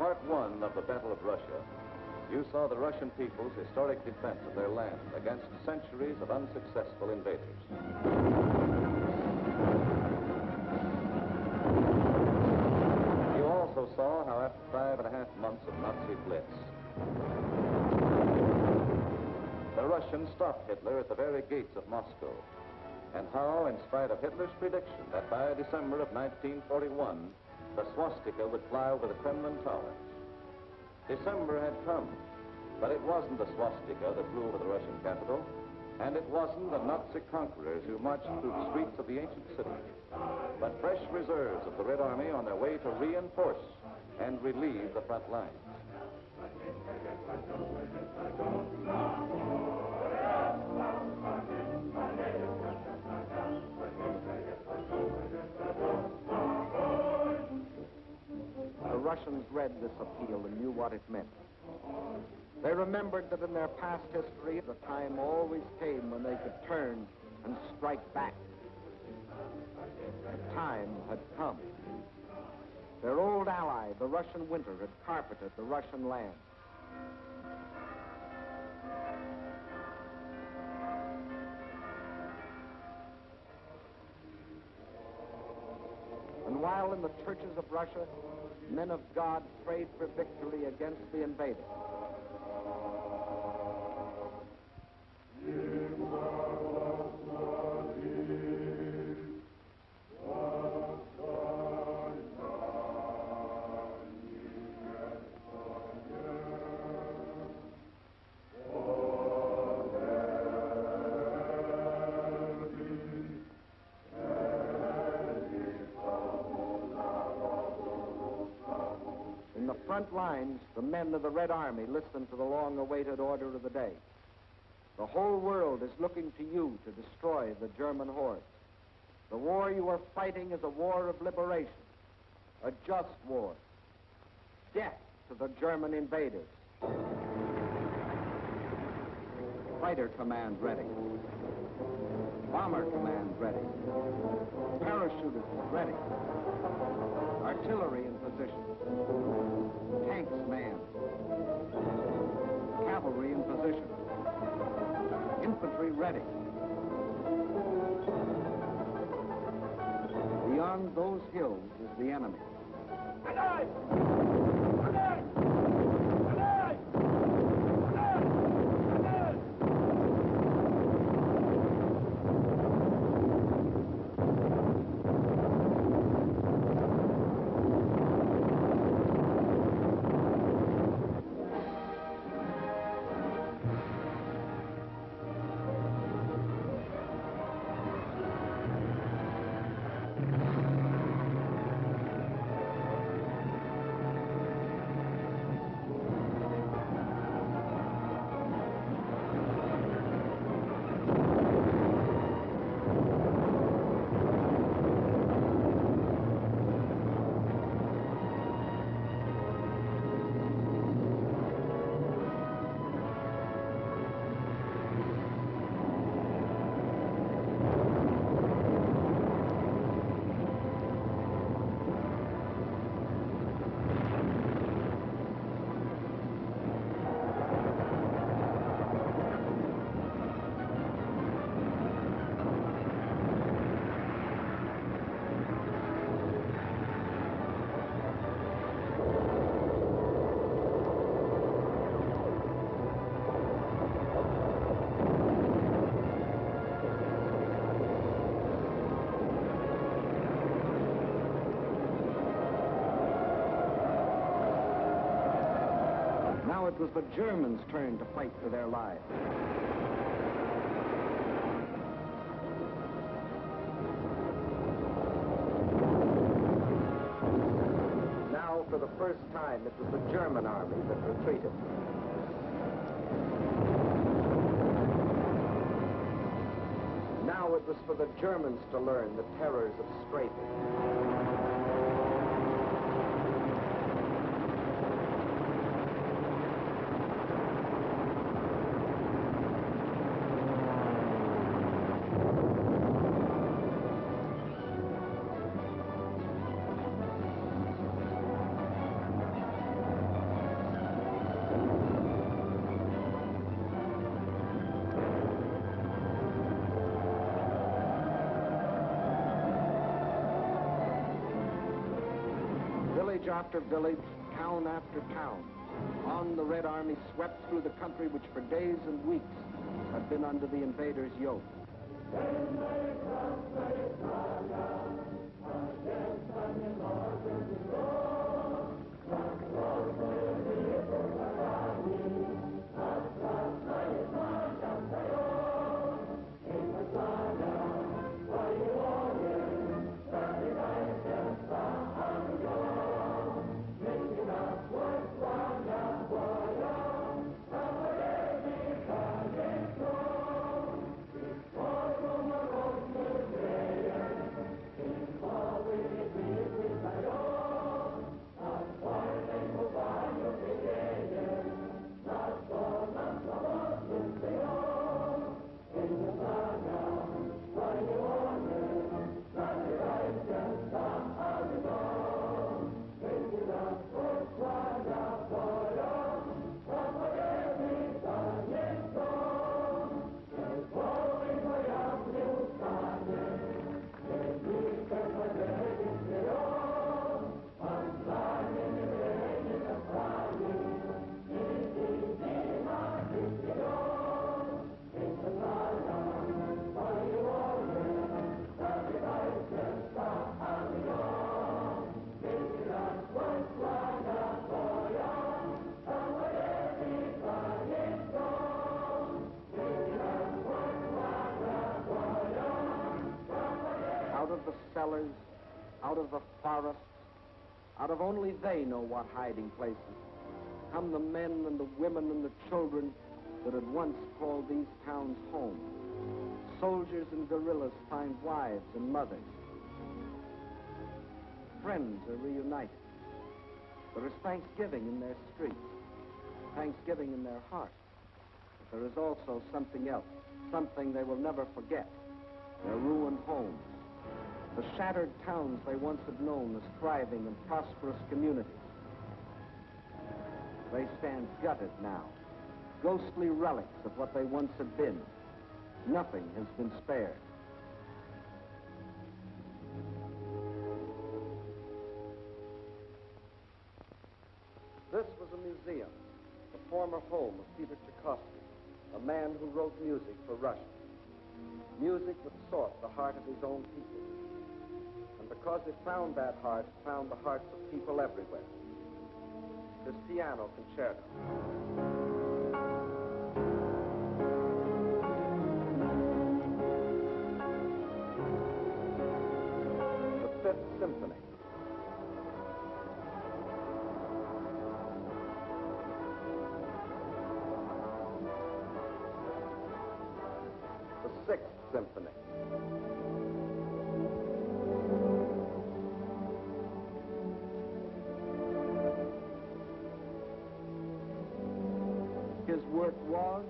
Part 1 of the Battle of Russia, you saw the Russian people's historic defense of their land against centuries of unsuccessful invaders. You also saw how after 5.5 months of Nazi blitz, the Russians stopped Hitler at the very gates of Moscow, and how, in spite of Hitler's prediction that by December of 1941, the swastika would fly over the Kremlin towers. December had come, but it wasn't the swastika that flew over the Russian capital, and it wasn't the Nazi conquerors who marched through the streets of the ancient city, but fresh reserves of the Red Army on their way to reinforce and relieve the front lines. The Russians read this appeal and knew what it meant. They remembered that in their past history, the time always came when they could turn and strike back. The time had come. Their old ally, the Russian winter, had carpeted the Russian land. And while in the churches of Russia, men of God prayed for victory against the invader, in the front lines, the men of the Red Army listened to the long-awaited order of the day. The whole world is looking to you to destroy the German horde. The war you are fighting is a war of liberation, a just war. Death to the German invaders. Fighter command ready. Bomber command ready. Parachutists ready. Artillery in position. Tanks manned. Cavalry in position. Infantry ready. Beyond those hills is the enemy. Alive! Alive! Alive! Alive! Alive! Now it was the Germans' turn to fight for their lives. Now, for the first time, it was the German army that retreated. Now it was for the Germans to learn the terrors of strafing. Village after village, town after town, on the Red Army swept through the country which for days and weeks had been under the invaders' yoke. Out of the cellars, out of the forests, out of only they know what hiding places, come the men and the women and the children that had once called these towns home. Soldiers and guerrillas find wives and mothers. Friends are reunited. There is thanksgiving in their streets, thanksgiving in their hearts. But there is also something else, something they will never forget, their ruined homes. The shattered towns they once had known as thriving and prosperous communities. They stand gutted now, ghostly relics of what they once had been. Nothing has been spared. This was a museum, the former home of Peter Tchaikovsky, a man who wrote music for Russia. Music that sought the heart of his own people. And because it found that heart, it found the hearts of people everywhere. This piano concerto. The Fifth Symphony. The Sixth Symphony. His work was,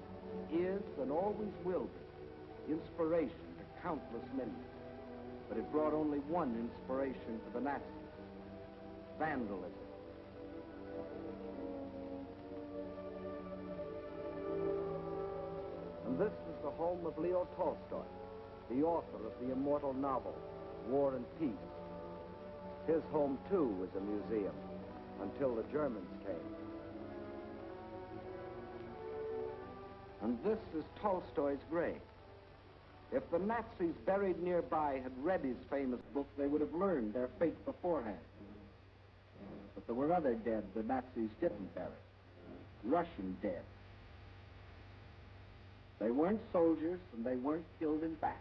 is, and always will be inspiration to countless millions. But it brought only one inspiration to the Nazis: vandalism. And this is the home of Leo Tolstoy, the author of the immortal novel, War and Peace. His home, too, was a museum, until the Germans came. And this is Tolstoy's grave. If the Nazis buried nearby had read his famous book, they would have learned their fate beforehand. But there were other dead the Nazis didn't bury. Russian dead. They weren't soldiers, and they weren't killed in battle.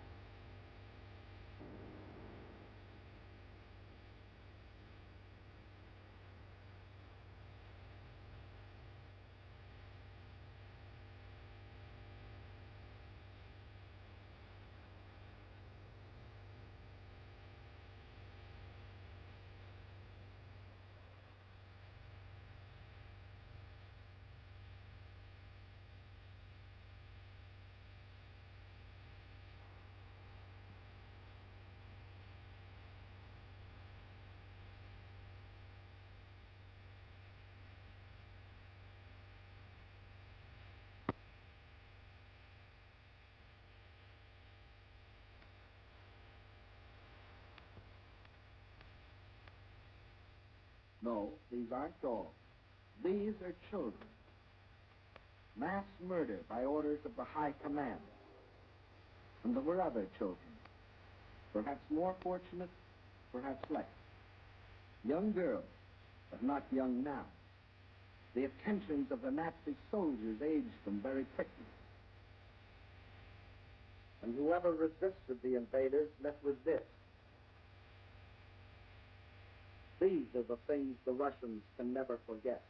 No, these aren't dogs. These are children. Mass murder by orders of the High Command. And there were other children, perhaps more fortunate, perhaps less. Young girls, but not young now. The attentions of the Nazi soldiers aged them very quickly. And whoever resisted the invaders met with this. These are the things the Russians can never forget.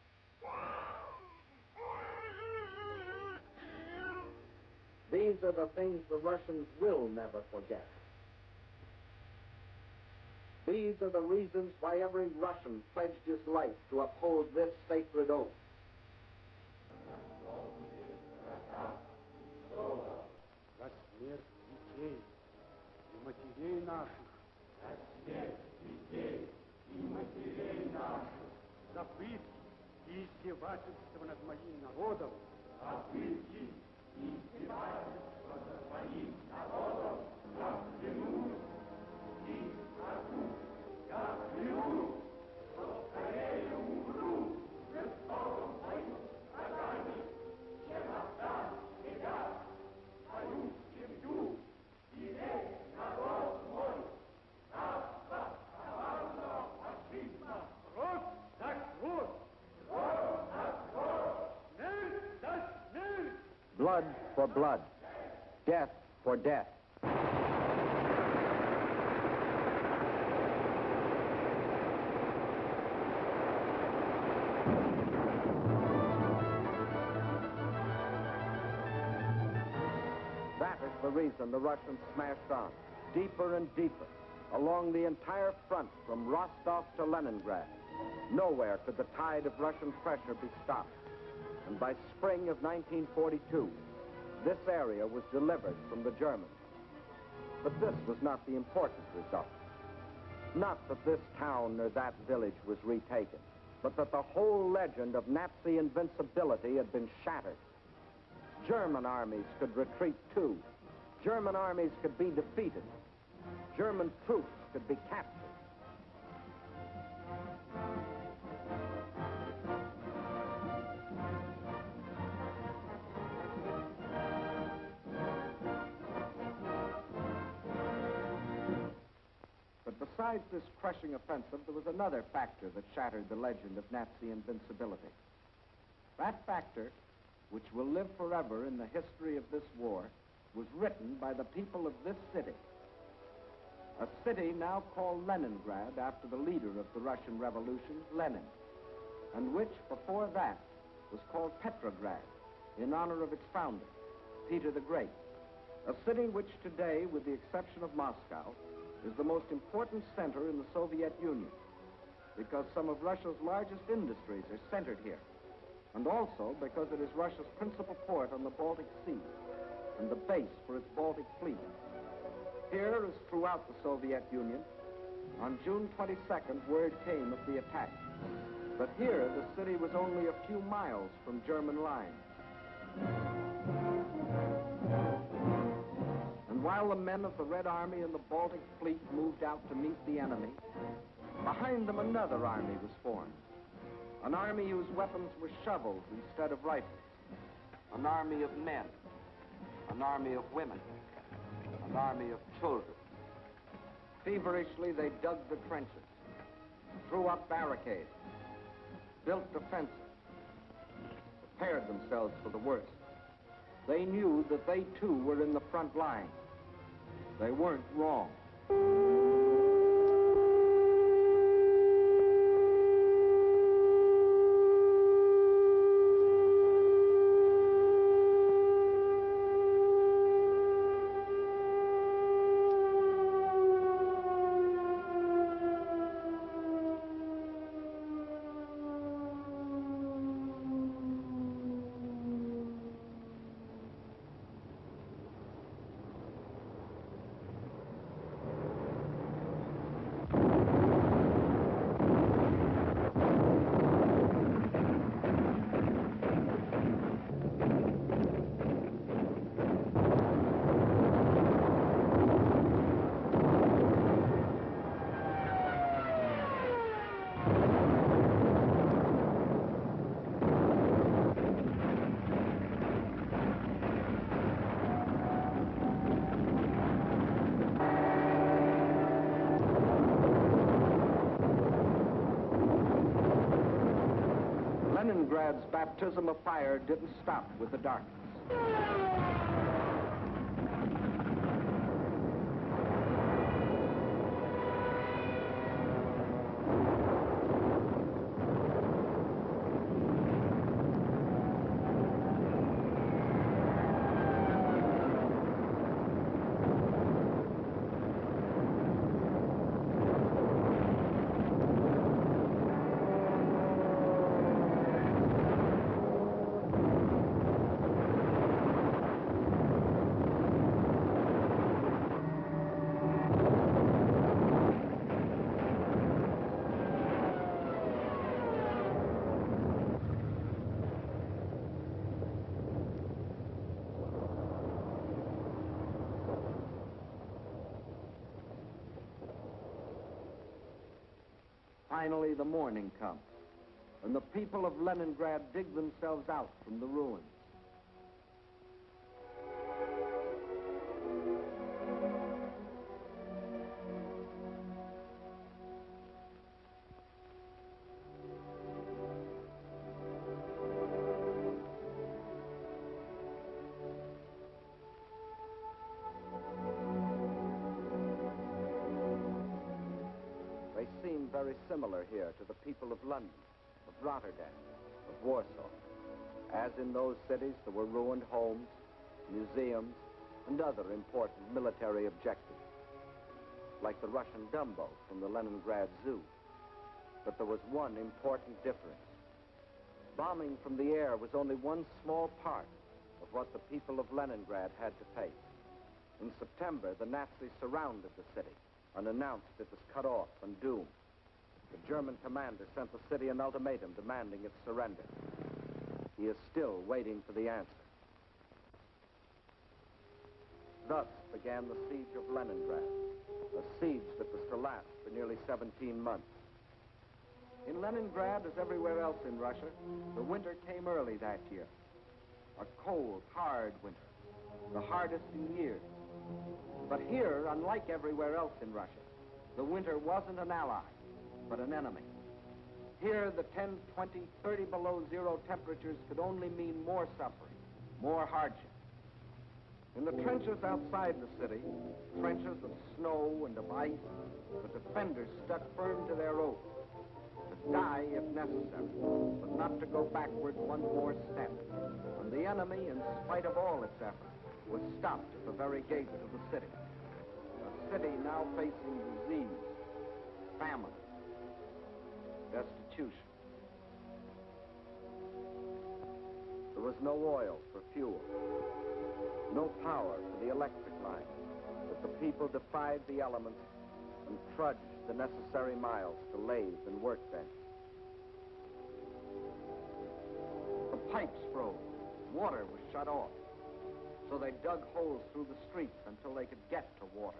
These are the things the Russians will never forget. These are the reasons why every Russian pledged his life to uphold this sacred oath. За смерть детей и матерей наших. За смерть детей и матерей наших. За пытки и издевательства над моим народом. За пытки и издевательства над моим народом. Я клянусь и клянусь. Я клянусь, что скорее умру в жестоком бою с врагами, чем отдам себя, свою семью и весь народ мой. Рабство коварного фашизма. Кровь за кровь. Кровь за кровь. Смерть за смерть. Blood for blood. Death for death. That is the reason the Russians smashed on, deeper and deeper, along the entire front from Rostov to Leningrad. Nowhere could the tide of Russian pressure be stopped. And by spring of 1942, this area was delivered from the Germans. But this was not the important result. Not that this town or that village was retaken, but that the whole legend of Nazi invincibility had been shattered. German armies could retreat too. German armies could be defeated. German troops could be captured. But besides this crushing offensive, there was another factor that shattered the legend of Nazi invincibility. That factor, which will live forever in the history of this war, was written by the people of this city. A city now called Leningrad after the leader of the Russian Revolution, Lenin, and which before that was called Petrograd in honor of its founder, Peter the Great. A city which today, with the exception of Moscow, is the most important center in the Soviet Union because some of Russia's largest industries are centered here, and also because it is Russia's principal port on the Baltic Sea and the base for its Baltic fleet. Here, as throughout the Soviet Union, on June 22nd, word came of the attack. But here, the city was only a few miles from German lines. And while the men of the Red Army and the Baltic Fleet moved out to meet the enemy, behind them another army was formed. An army whose weapons were shovels instead of rifles. An army of men. An army of women. An army of children. Feverishly, they dug the trenches, threw up barricades, built defenses, prepared themselves for the worst. They knew that they too were in the front line. They weren't wrong. Leningrad's baptism of fire didn't stop with the darkness. Finally, the morning comes, and the people of Leningrad dig themselves out from the ruins. They seem very similar here to the people of London, of Rotterdam, of Warsaw. As in those cities, there were ruined homes, museums, and other important military objectives, like the Russian Dumbo from the Leningrad Zoo. But there was one important difference. Bombing from the air was only one small part of what the people of Leningrad had to face. In September, the Nazis surrounded the city and announced it was cut off and doomed. The German commander sent the city an ultimatum demanding its surrender. He is still waiting for the answer. Thus began the siege of Leningrad, a siege that was to last for nearly 17 months. In Leningrad, as everywhere else in Russia, the winter came early that year. A cold, hard winter, the hardest in years. But here, unlike everywhere else in Russia, the winter wasn't an ally, but an enemy. Here, the 10, 20, 30 below zero temperatures could only mean more suffering, more hardship. In the trenches outside the city, trenches of snow and of ice, the defenders stuck firm to their oath, to die if necessary, but not to go backward one more step. And the enemy, in spite of all its efforts, was stopped at the very gates of the city. A city now facing disease, famine, destitution. There was no oil for fuel, no power for the electric line, but the people defied the elements and trudged the necessary miles to lathe and workbench. The pipes froze, water was shut off, so they dug holes through the streets until they could get to water.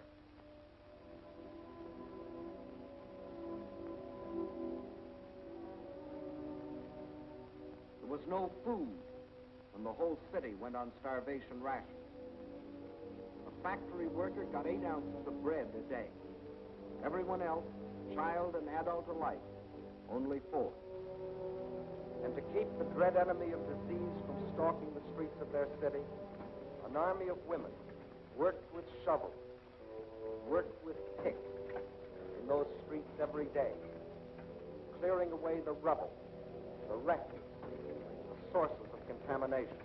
There was no food, and the whole city went on starvation rations. A factory worker got 8 ounces of bread a day. Everyone else, child and adult alike, only 4. And to keep the dread enemy of disease from stalking the streets of their city, an army of women worked with shovels, worked with picks in those streets every day, clearing away the rubble, the refuse, the sources of contamination.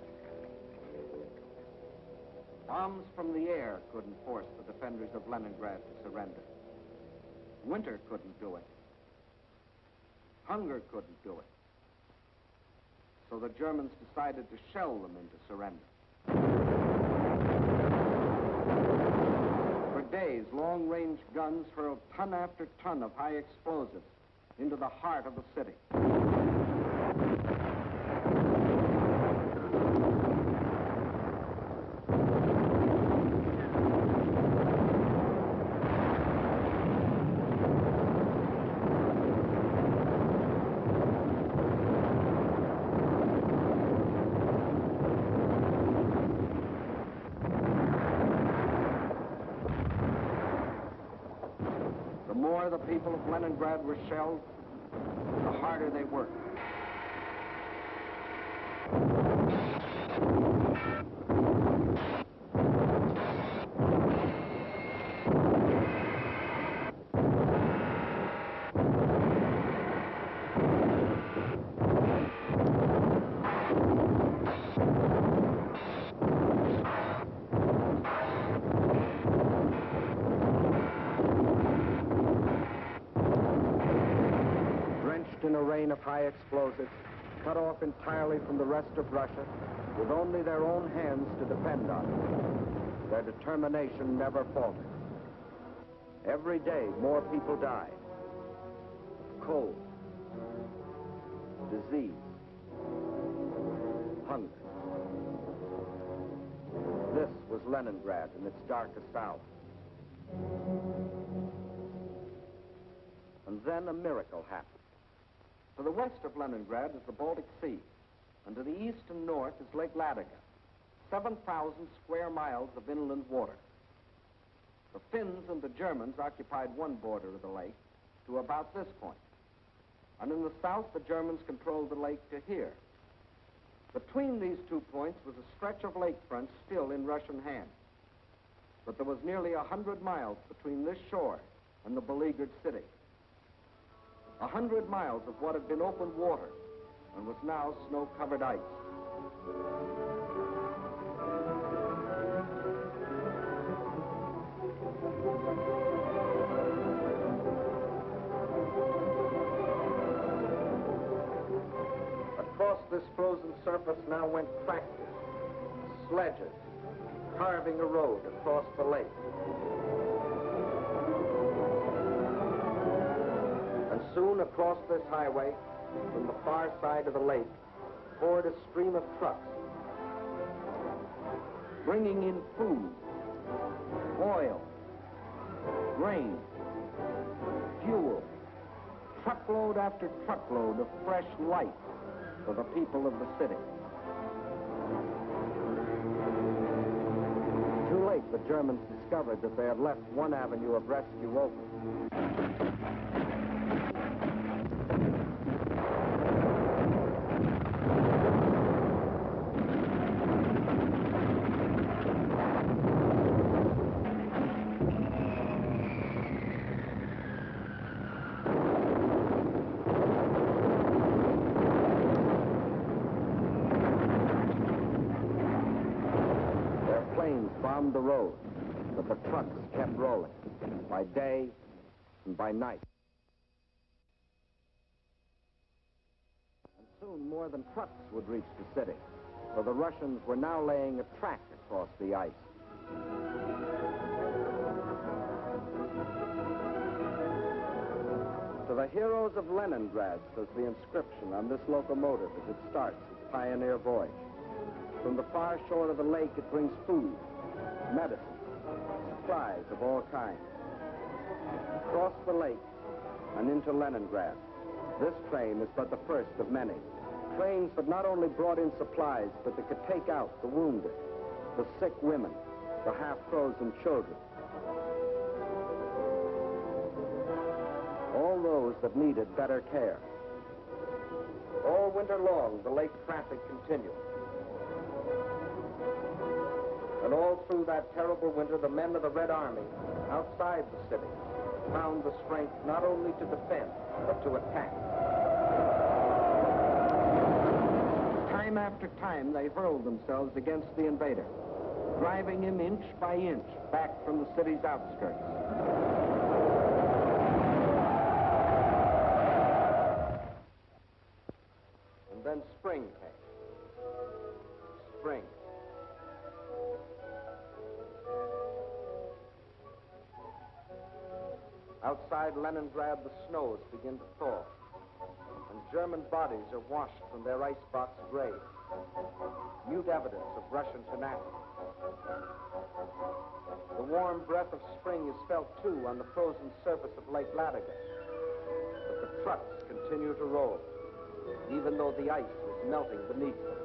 Bombs from the air couldn't force the defenders of Leningrad to surrender. Winter couldn't do it. Hunger couldn't do it. So the Germans decided to shell them into surrender. For days, long-range guns hurled ton after ton of high explosives into the heart of the city. The more the people of Leningrad were shelled, the harder they worked. In a rain of high explosives, cut off entirely from the rest of Russia, with only their own hands to depend on. Their determination never faltered. Every day, more people died of cold, disease, hunger. This was Leningrad in its darkest hour. And then a miracle happened. To the west of Leningrad is the Baltic Sea, and to the east and north is Lake Ladoga, 7,000 square miles of inland water. The Finns and the Germans occupied one border of the lake to about this point, and in the south the Germans controlled the lake to here. Between these 2 points was a stretch of lakefront still in Russian hands, but there was nearly 100 miles between this shore and the beleaguered city. 100 miles of what had been open water and was now snow-covered ice. Across this frozen surface now went tractors, sledges, carving a road across the lake. And soon across this highway, from the far side of the lake, poured a stream of trucks, bringing in food, oil, grain, fuel, truckload after truckload of fresh life for the people of the city. Too late, the Germans discovered that they had left one avenue of rescue open. Bombed the road, but the trucks kept rolling, by day and by night. And soon more than trucks would reach the city, for the Russians were now laying a track across the ice. To the heroes of Leningrad, says the inscription on this locomotive as it starts its pioneer voyage. From the far shore of the lake, it brings food, medicine, supplies of all kinds. Across the lake and into Leningrad, this train is but the first of many. Trains that not only brought in supplies, but that could take out the wounded, the sick women, the half-frozen children. All those that needed better care. All winter long, the lake traffic continued. And all through that terrible winter, the men of the Red Army, outside the city, found the strength not only to defend, but to attack. Time after time, they hurled themselves against the invader, driving him inch by inch back from the city's outskirts. And then spring came. Spring. Outside Leningrad, the snows begin to thaw, and German bodies are washed from their icebox graves, mute evidence of Russian tenacity. The warm breath of spring is felt, too, on the frozen surface of Lake Ladoga, but the trucks continue to roll, even though the ice is melting beneath them.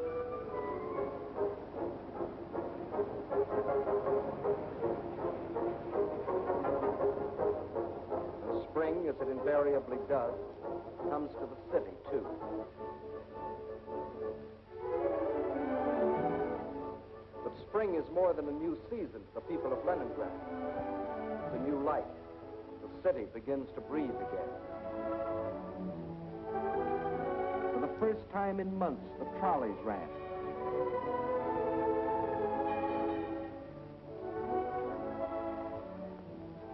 Spring, as it invariably does, comes to the city, too. Spring is more than a new season to the people of Leningrad. It's a new life. The city begins to breathe again. For the first time in months, the trolleys ran.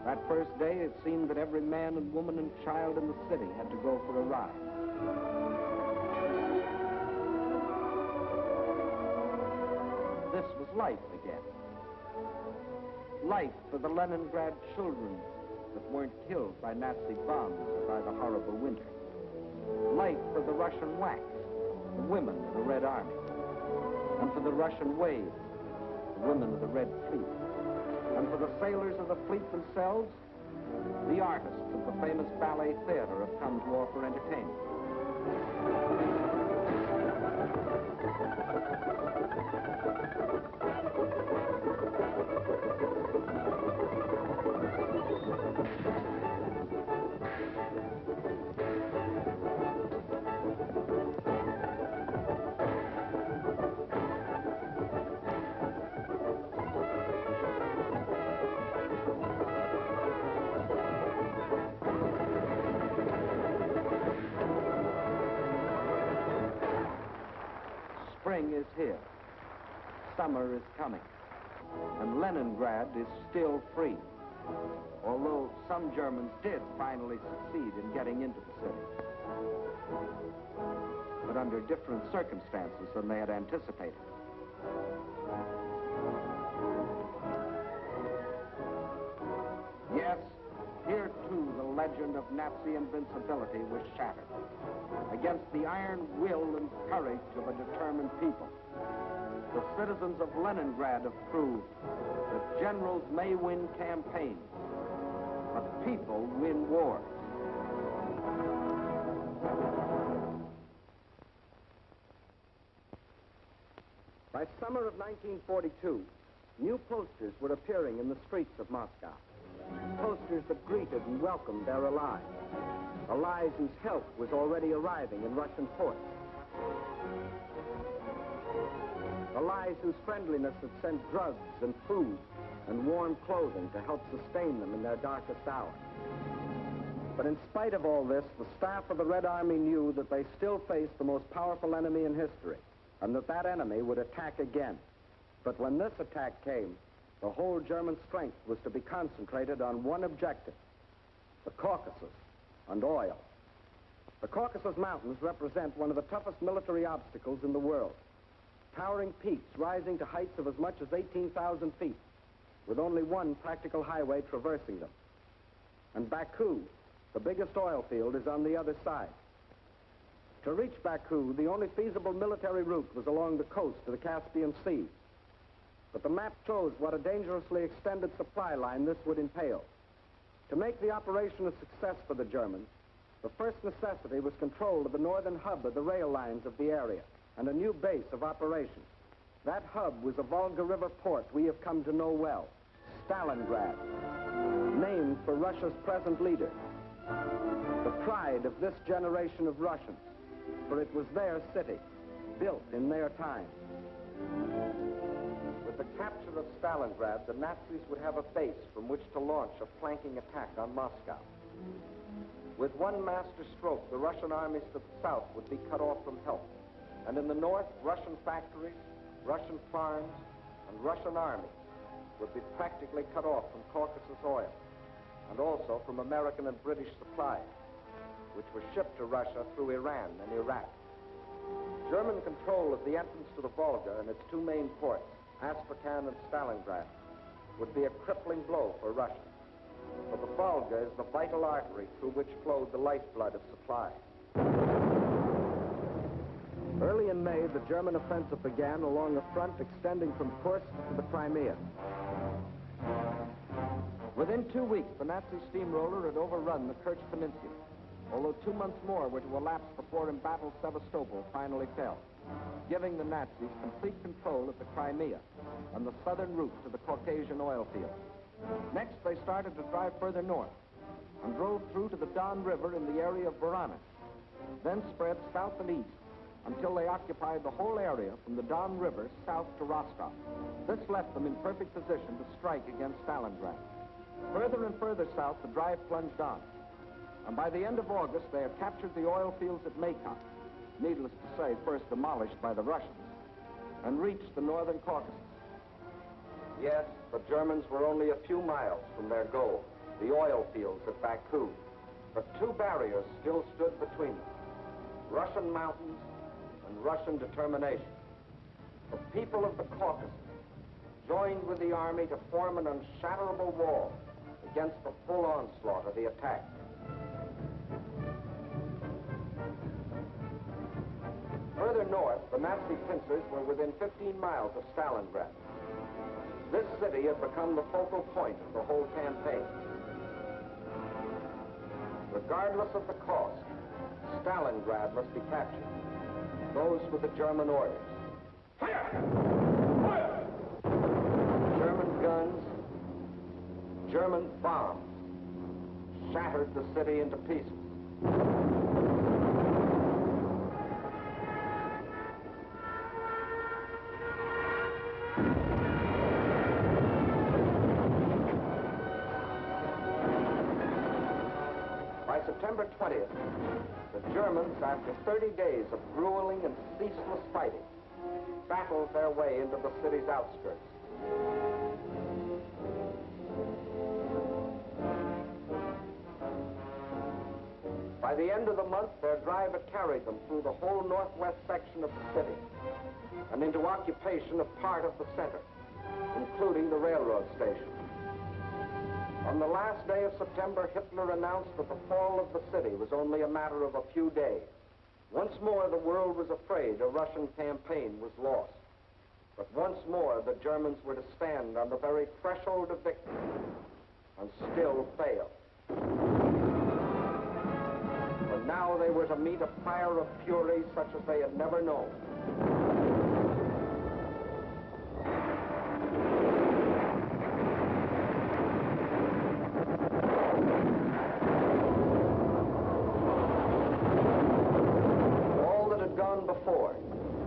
That first day, it seemed that every man and woman and child in the city had to go for a ride. This was life again. Life for the Leningrad children that weren't killed by Nazi bombs or by the horrible winter. Life for the Russian WACs, the women of the Red Army. And for the Russian waves, the women of the Red Fleet. And for the sailors of the fleet themselves, the artists of the famous ballet theater have come to offer entertainment. Spring is here. Summer is coming. And Leningrad is still free. Although some Germans did finally succeed in getting into the city. But under different circumstances than they had anticipated. Yes, here too the legend of Nazi invincibility was shattered. Against the iron will and courage of a determined people. The citizens of Leningrad have proved that generals may win campaigns, but people win wars. By summer of 1942, new posters were appearing in the streets of Moscow. Posters that greeted and welcomed their allies. Allies whose help was already arriving in Russian ports. Allies whose friendliness had sent drugs and food and warm clothing to help sustain them in their darkest hour. But in spite of all this, the staff of the Red Army knew that they still faced the most powerful enemy in history, and that that enemy would attack again. But when this attack came, the whole German strength was to be concentrated on one objective: the Caucasus and oil. The Caucasus Mountains represent one of the toughest military obstacles in the world. Towering peaks rising to heights of as much as 18,000 feet, with only one practical highway traversing them. And Baku, the biggest oil field, is on the other side. To reach Baku, the only feasible military route was along the coast to the Caspian Sea. But the map shows what a dangerously extended supply line this would entail. To make the operation a success for the Germans, the first necessity was control of the northern hub of the rail lines of the area and a new base of operations. That hub was the Volga River port we have come to know well, Stalingrad, named for Russia's present leader. The pride of this generation of Russians, for it was their city, built in their time. With the capture of Stalingrad, the Nazis would have a base from which to launch a flanking attack on Moscow. With one master stroke, the Russian armies to the south would be cut off from help. And in the north, Russian factories, Russian farms, and Russian armies would be practically cut off from Caucasus oil, and also from American and British supplies, which were shipped to Russia through Iran and Iraq. German control of the entrance to the Volga and its two main ports, Astrakhan and Stalingrad, would be a crippling blow for Russia. For the Volga is the vital artery through which flowed the lifeblood of supply. Early in May, the German offensive began along a front extending from Kursk to the Crimea. Within 2 weeks, the Nazi steamroller had overrun the Kerch Peninsula, although 2 months more were to elapse before embattled Sevastopol finally fell, giving the Nazis complete control of the Crimea and the southern route to the Caucasian oil fields. Next, they started to drive further north and drove through to the Don River in the area of Voronezh, then spread south and east until they occupied the whole area from the Don River south to Rostov. This left them in perfect position to strike against Stalingrad. Further and further south, the drive plunged on. And by the end of August, they had captured the oil fields at Maykoff, needless to say, first demolished by the Russians, and reached the northern Caucasus. Yes, the Germans were only a few miles from their goal, the oil fields at Baku. But two barriers still stood between them: Russian mountains and Russian determination. The people of the Caucasus joined with the army to form an unshatterable wall against the full onslaught of the attack. Further north, the Nazi pincers were within 15 miles of Stalingrad. This city had become the focal point of the whole campaign. Regardless of the cost, Stalingrad must be captured. Those were the German orders. Fire! Fire! German guns, German bombs shattered the city into pieces. By September 20th, the Germans, after 30 days of grueling and ceaseless fighting, battled their way into the city's outskirts. By the end of the month, their drive had carried them through the whole northwest section of the city and into occupation of part of the center, including the railroad station. On the last day of September, Hitler announced that the fall of the city was only a matter of a few days. Once more, the world was afraid a Russian campaign was lost. But once more, the Germans were to stand on the very threshold of victory and still fail. For now, they were to meet a fire of fury such as they had never known. Before,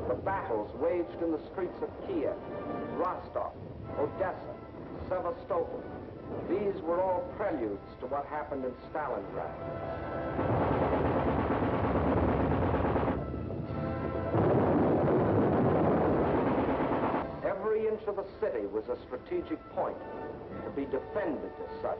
the battles waged in the streets of Kiev, Rostov, Odessa, Sevastopol, these were all preludes to what happened in Stalingrad. Every inch of the city was a strategic point to be defended as such.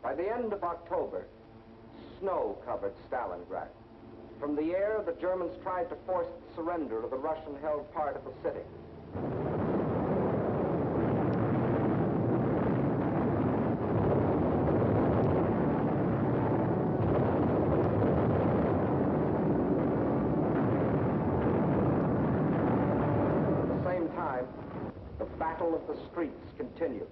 By the end of October, snow covered Stalingrad. From the air, the Germans tried to force the surrender of the Russian-held part of the city. At the same time, the battle of the streets continued.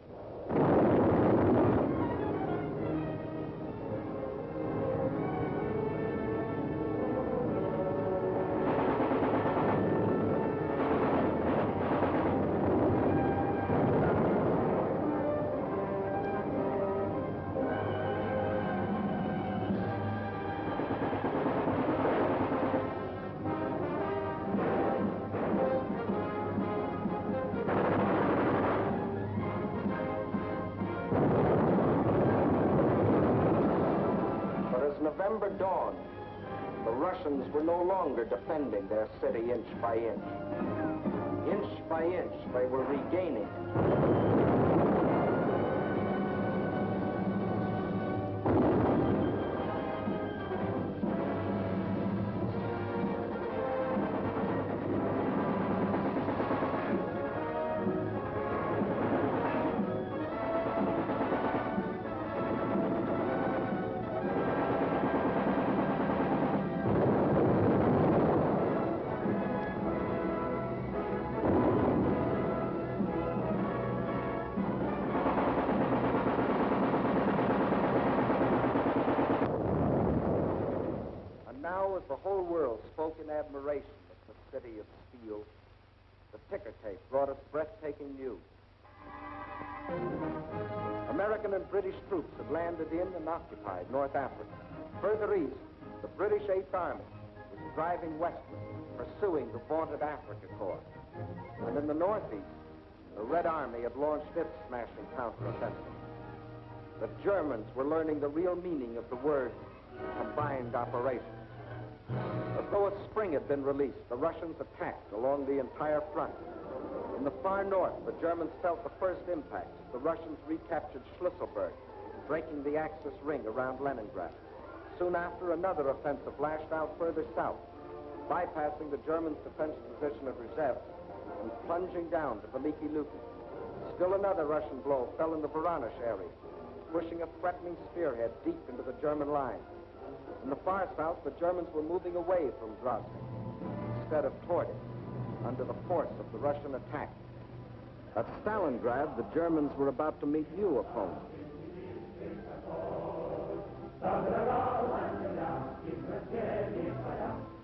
November dawned, the Russians were no longer defending their city inch by inch. Inch by inch, they were regaining it. admiration of the city of steel, the ticker tape brought us breathtaking news. American and British troops had landed in and occupied North Africa. Further east, the British Eighth Army was driving westward, pursuing the vaunted Africa Corps. And in the northeast, the Red Army had launched its smashing counteroffensive. The Germans were learning the real meaning of the word combined operations. As though a spring had been released, the Russians attacked along the entire front. In the far north, the Germans felt the first impacts. The Russians recaptured Schlüsselburg, breaking the Axis ring around Leningrad. Soon after, another offensive lashed out further south, bypassing the Germans' defense position of Rzhev and plunging down to Veliki Luki. Still another Russian blow fell in the Voronezh area, pushing a threatening spearhead deep into the German lines. In the far south, the Germans were moving away from Grozny instead of toward it, under the force of the Russian attack. At Stalingrad, the Germans were about to meet new opponents.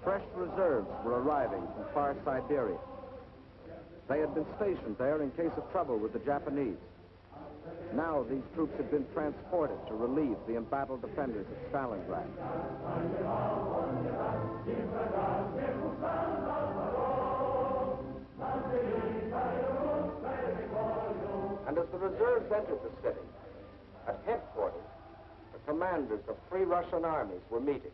Fresh reserves were arriving from far Siberia. They had been stationed there in case of trouble with the Japanese. Now these troops had been transported to relieve the embattled defenders of Stalingrad. And as the reserves entered the city, at headquarters, the commanders of three Russian armies were meeting.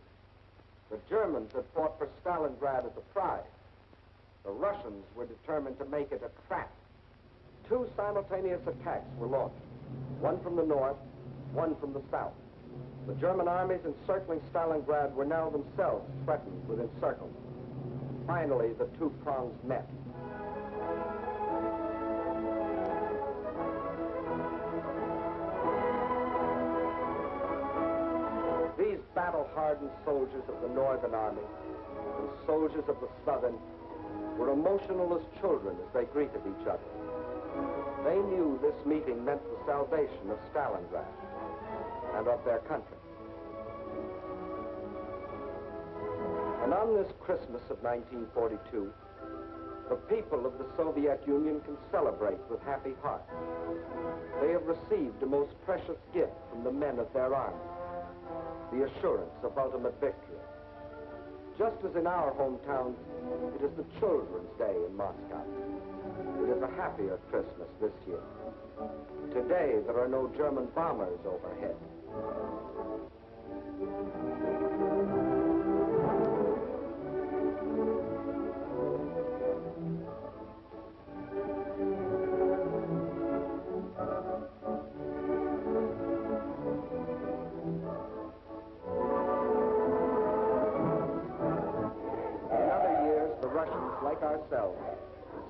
The Germans had fought for Stalingrad as a prize. The Russians were determined to make it a trap. Two simultaneous attacks were launched, one from the north, one from the south. The German armies encircling Stalingrad were now themselves threatened with encirclement. Finally, the two prongs met. These battle-hardened soldiers of the Northern Army and soldiers of the Southern were emotional as children as they greeted each other. They knew this meeting meant the salvation of Stalingrad and of their country. And on this Christmas of 1942, the people of the Soviet Union can celebrate with happy hearts. They have received a most precious gift from the men of their army, the assurance of ultimate victory. Just as in our hometowns, it is the Children's Day in Moscow. It is a happier Christmas this year. Today, there are no German bombers overhead. Like ourselves,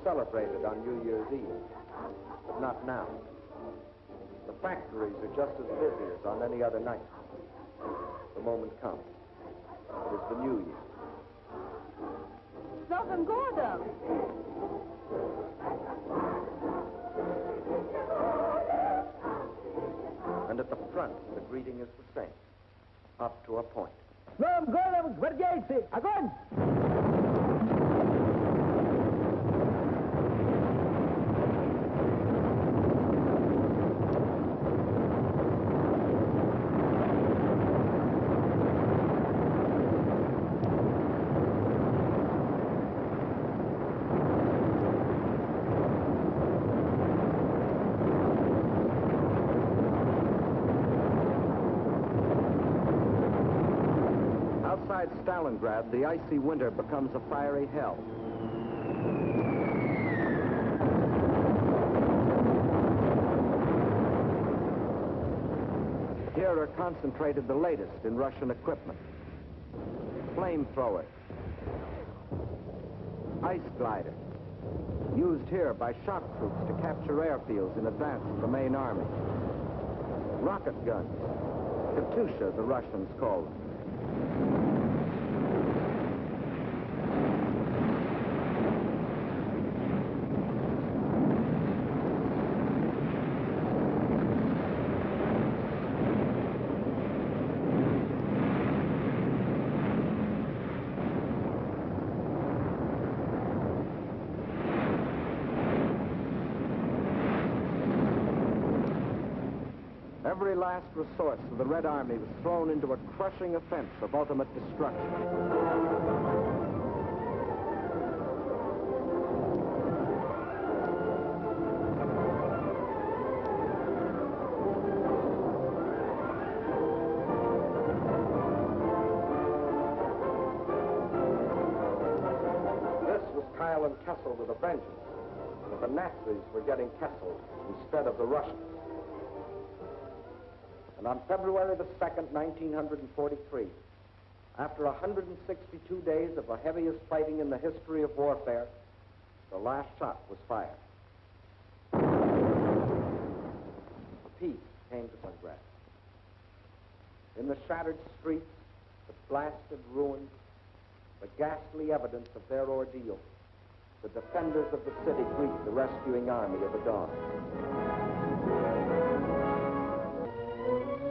celebrated on New Year's Eve, but not now. The factories are just as busy as on any other night. The moment comes. It is the New Year. С Новым годом! And at the front, the greeting is the same, up to a point. С Новым годом, гвардейцы! Огонь! Outside Stalingrad, the icy winter becomes a fiery hell. Here are concentrated the latest in Russian equipment. Flamethrowers, ice gliders, used here by shock troops to capture airfields in advance of the main army. Rocket guns, Katyusha, the Russians call them. Every last resource of the Red Army was thrown into a crushing offense of ultimate destruction. This was Kyle and Kessel with a vengeance. But the Nazis were getting Kessel instead of the Russians. And on February the 2nd, 1943, after 162 days of the heaviest fighting in the history of warfare, the last shot was fired. Peace came to Stalingrad. In the shattered streets, the blasted ruins, the ghastly evidence of their ordeal, the defenders of the city greet the rescuing army of the dawn.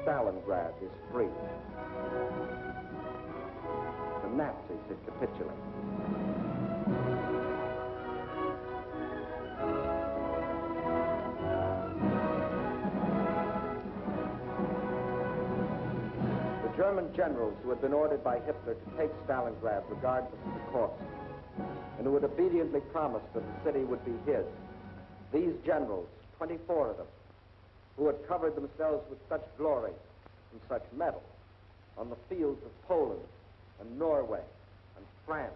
Stalingrad is free. The Nazis had capitulated. The German generals who had been ordered by Hitler to take Stalingrad regardless of the cost, and who had obediently promised that the city would be his, these generals, 24 of them, who had covered themselves with such glory and such medals on the fields of Poland and Norway and France,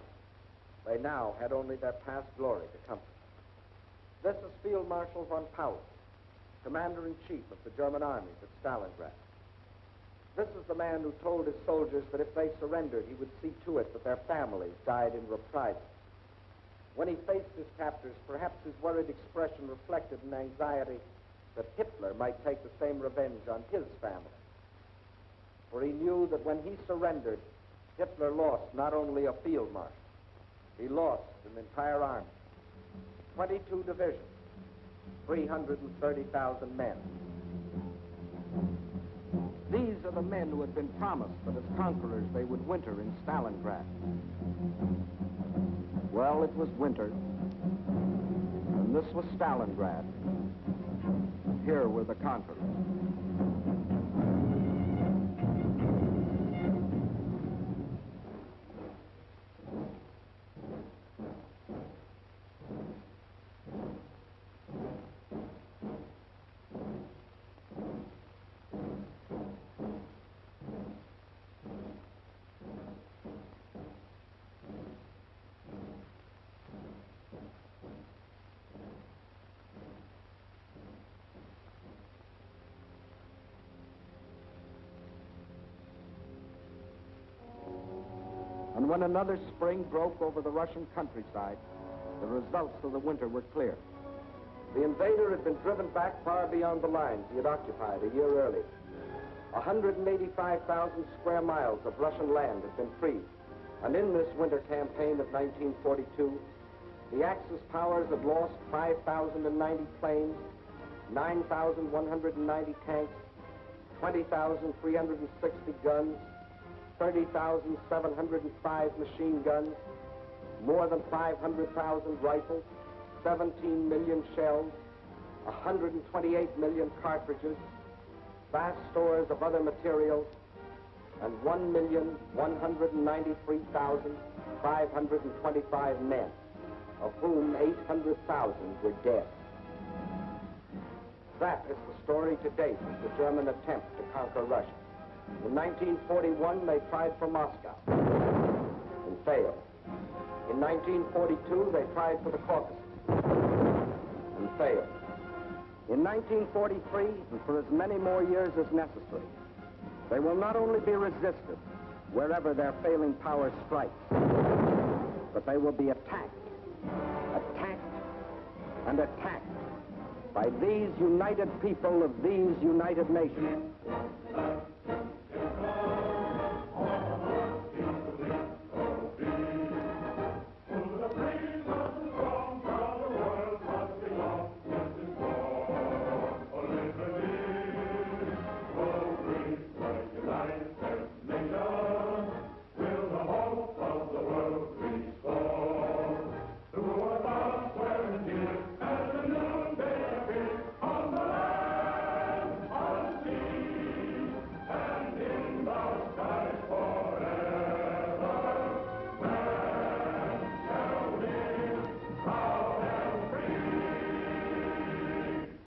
they now had only their past glory to comfort. This is Field Marshal von Paulus, Commander-in-Chief of the German armies at Stalingrad. This is the man who told his soldiers that if they surrendered, he would see to it that their families died in reprisal. When he faced his captors, perhaps his worried expression reflected an anxiety that Hitler might take the same revenge on his family. For he knew that when he surrendered, Hitler lost not only a field marshal, he lost an entire army, 22 divisions, 330,000 men. These are the men who had been promised that as conquerors they would winter in Stalingrad. Well, it was winter, and this was Stalingrad. Here were the conquerors. And when another spring broke over the Russian countryside, the results of the winter were clear. The invader had been driven back far beyond the lines he had occupied a year earlier. 185,000 square miles of Russian land had been freed. And in this winter campaign of 1942, the Axis powers had lost 5,090 planes, 9,190 tanks, 20,360 guns, 30,705 machine guns, more than 500,000 rifles, 17 million shells, 128 million cartridges, vast stores of other materials, and 1,193,525 men, of whom 800,000 were dead. That is the story to date of the German attempt to conquer Russia. In 1941, they tried for Moscow and failed. In 1942, they tried for the Caucasus and failed. In 1943, and for as many more years as necessary, they will not only be resisted wherever their failing power strikes, but they will be attacked, attacked, and attacked by these united people of these united nations.